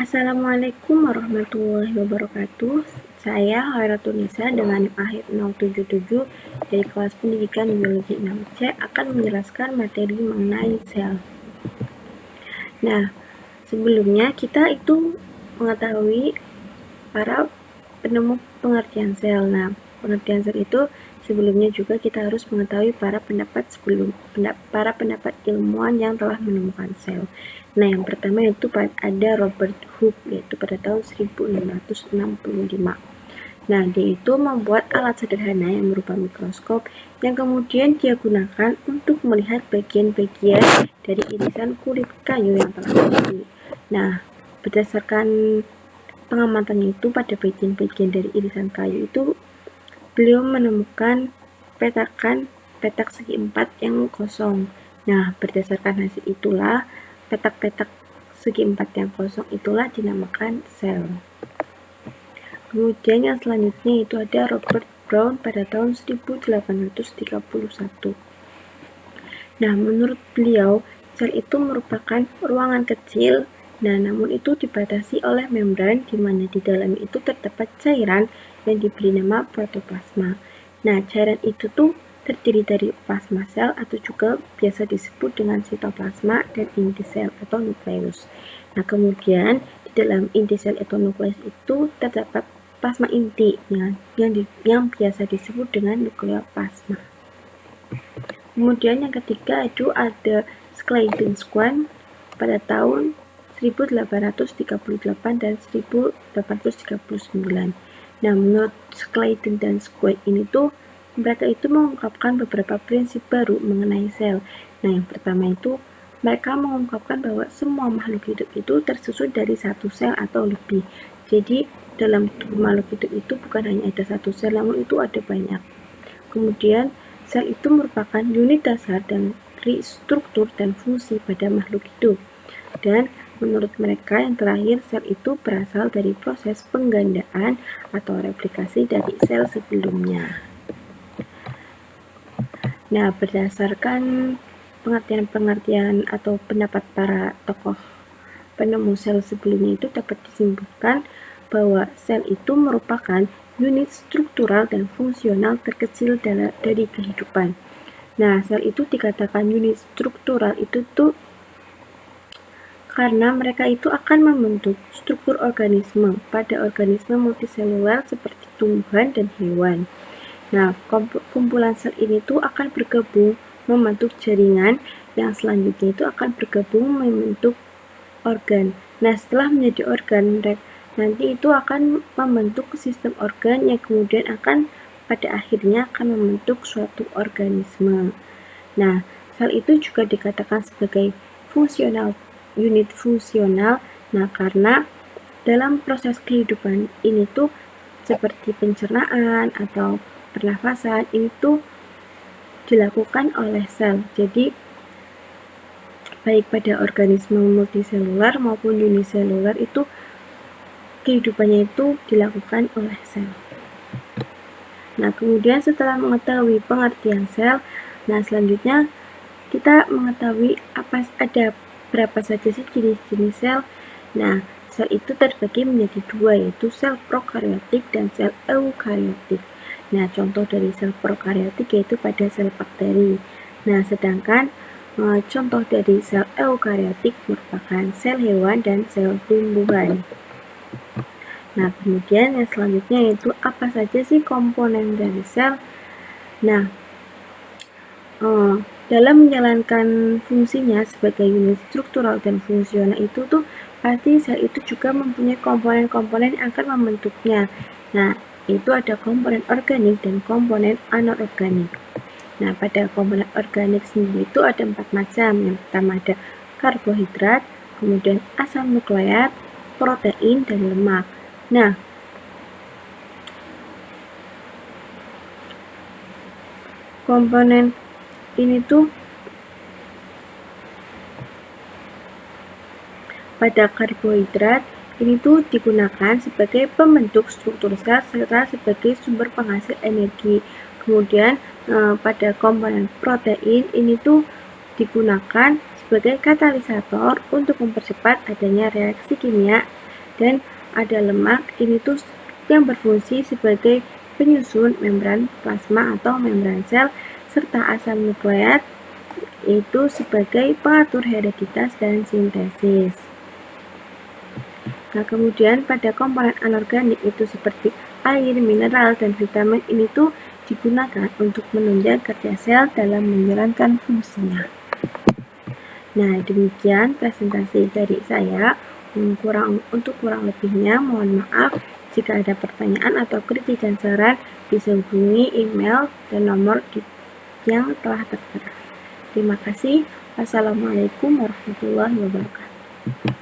Assalamualaikum warahmatullahi wabarakatuh. Saya Hoiratunisa dengan NIM akhir 077 dari kelas pendidikan biologi 6C akan menjelaskan materi mengenai sel. Nah, sebelumnya kita itu mengetahui para penemu pengertian sel. Nah, pengertian sel itu sebelumnya juga kita harus mengetahui para pendapat ilmuwan yang telah menemukan sel. Nah, yang pertama itu ada Robert Hooke, yaitu pada tahun 1665. Nah, dia itu membuat alat sederhana yang berupa mikroskop yang kemudian dia gunakan untuk melihat bagian-bagian dari irisan kulit kayu yang telah mati. Nah, berdasarkan pengamatannya itu pada bagian-bagian dari irisan kayu itu, beliau menemukan petak segi empat yang kosong. Nah, berdasarkan hasil itulah, petak-petak segi empat yang kosong itulah dinamakan sel. Kemudian yang selanjutnya itu ada Robert Brown pada tahun 1831. Nah, menurut beliau, sel itu merupakan ruangan kecil, namun itu dibatasi oleh membran di mana di dalamnya itu terdapat cairan yang diberi nama protoplasma. Nah, cairan itu tuh terdiri dari plasma sel atau juga biasa disebut dengan sitoplasma dan inti sel atau nukleus. Nah, kemudian di dalam inti sel atau nukleus itu terdapat plasma inti yang biasa disebut dengan nukleoplasma. Kemudian yang ketiga itu ada Schleiden-Swan pada tahun 1838 dan 1839. Nah, menurut Schleiden dan Swan ini tuh mereka itu mengungkapkan beberapa prinsip baru mengenai sel. Nah, yang pertama itu mereka mengungkapkan bahwa semua makhluk hidup itu tersusun dari satu sel atau lebih. Jadi dalam tubuh makhluk hidup itu bukan hanya ada satu sel, namun itu ada banyak. Kemudian sel itu merupakan unit dasar dan struktur dan fungsi pada makhluk hidup. Dan menurut mereka yang terakhir, sel itu berasal dari proses penggandaan atau replikasi dari sel sebelumnya. Nah, berdasarkan pengertian atau pendapat para tokoh penemu sel sebelumnya itu dapat disimpulkan bahwa sel itu merupakan unit struktural dan fungsional terkecil dari kehidupan. Nah, sel itu dikatakan unit struktural itu tuh karena mereka itu akan membentuk struktur organisme pada organisme multiseluler seperti tumbuhan dan hewan. Nah, kumpulan sel ini tuh akan bergabung membentuk jaringan yang selanjutnya itu akan bergabung membentuk organ. Nah, setelah menjadi organ, nanti itu akan membentuk sistem organ yang kemudian akan pada akhirnya akan membentuk suatu organisme. Nah, sel itu juga dikatakan sebagai unit fungsional. Nah, karena dalam proses kehidupan ini tuh seperti pencernaan atau pernafasan itu dilakukan oleh sel. Jadi baik pada organisme multiseluler maupun uniseluler itu kehidupannya itu dilakukan oleh sel. Nah, kemudian setelah mengetahui pengertian sel, nah selanjutnya kita mengetahui ada berapa saja sih jenis-jenis sel. Nah, sel itu terbagi menjadi dua, yaitu sel prokariotik dan sel eukariotik. Nah, contoh dari sel prokariotik yaitu pada sel bakteri. Nah, sedangkan contoh dari sel eukariotik merupakan sel hewan dan sel tumbuhan. Nah, kemudian yang selanjutnya yaitu apa saja sih komponen dari sel? Nah, dalam menjalankan fungsinya sebagai unit struktural dan fungsional itu tuh pasti sel itu juga mempunyai komponen-komponen yang akan membentuknya. Nah, itu ada komponen organik dan komponen anorganik. Nah, pada komponen organik sendiri itu ada 4 macam. Yang pertama ada karbohidrat, kemudian asam nukleat, protein, dan lemak. Nah, komponen ini tuh pada karbohidrat ini tuh digunakan sebagai pembentuk struktur sel serta sebagai sumber penghasil energi. Kemudian pada komponen protein ini tuh digunakan sebagai katalisator untuk mempercepat adanya reaksi kimia dan ada lemak. Ini tuh yang berfungsi sebagai penyusun membran plasma atau membran sel, serta asam nukleat itu sebagai pengatur hereditas dan sintesis. Nah, kemudian pada komponen anorganik itu seperti air, mineral, dan vitamin ini tuh digunakan untuk menunjang kerja sel dalam menjalankan fungsinya. Nah, demikian presentasi dari saya. Untuk kurang lebihnya mohon maaf. Jika ada pertanyaan atau kritik dan saran, bisa hubungi email dan nomor yang telah tertera. Terima kasih. Wassalamualaikum warahmatullahi wabarakatuh.